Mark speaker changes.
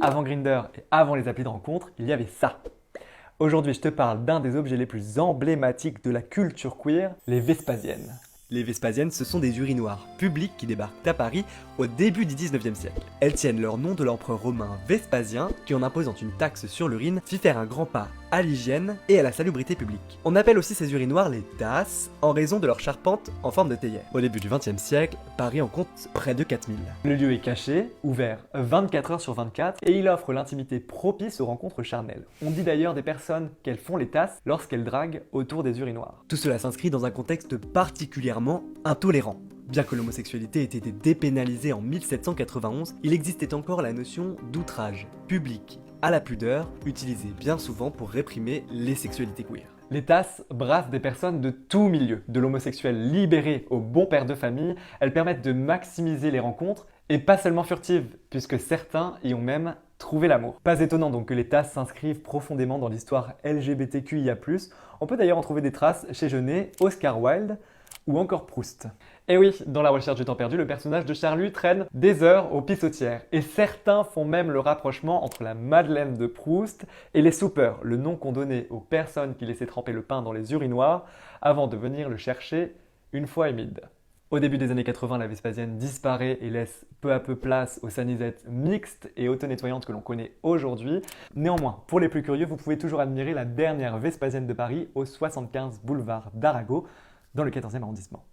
Speaker 1: Avant Grindr et avant les applis de rencontre, il y avait ça. Aujourd'hui, je te parle d'un des objets les plus emblématiques de la culture queer, les Vespasiennes. Les Vespasiennes, ce sont des urinoirs publics qui débarquent à Paris au début du 19e siècle. Elles tiennent leur nom de l'empereur romain Vespasien qui, en imposant une taxe sur l'urine, fit faire un grand pas à l'hygiène et à la salubrité publique. On appelle aussi ces urinoirs les tasses en raison de leur charpente en forme de théière. Au début du 20e siècle, Paris en compte près de 4000. Le lieu est caché, ouvert 24 heures sur 24 et il offre l'intimité propice aux rencontres charnelles. On dit d'ailleurs des personnes qu'elles font les tasses lorsqu'elles draguent autour des urinoirs. Tout cela s'inscrit dans un contexte particulièrement intolérant. Bien que l'homosexualité ait été dépénalisée en 1791, il existait encore la notion d'outrage public à la pudeur, utilisée bien souvent pour réprimer les sexualités queer. Les tasses brassent des personnes de tout milieu, de l'homosexuel libéré au bon père de famille. Elles permettent de maximiser les rencontres, et pas seulement furtives, puisque certains y ont même trouvé l'amour. Pas étonnant donc que les tasses s'inscrivent profondément dans l'histoire LGBTQIA+. On peut d'ailleurs en trouver des traces chez Genet, Oscar Wilde ou encore Proust. Et oui, dans La Recherche du temps perdu, le personnage de Charlus traîne des heures aux pissotières. Et certains font même le rapprochement entre la Madeleine de Proust et les soupeurs, le nom qu'on donnait aux personnes qui laissaient tremper le pain dans les urinoirs avant de venir le chercher une fois humide. Au début des années 80, la Vespasienne disparaît et laisse peu à peu place aux sanisettes mixtes et auto-nettoyantes que l'on connaît aujourd'hui. Néanmoins, pour les plus curieux, vous pouvez toujours admirer la dernière Vespasienne de Paris au 75 boulevard d'Arago, dans le 14e arrondissement.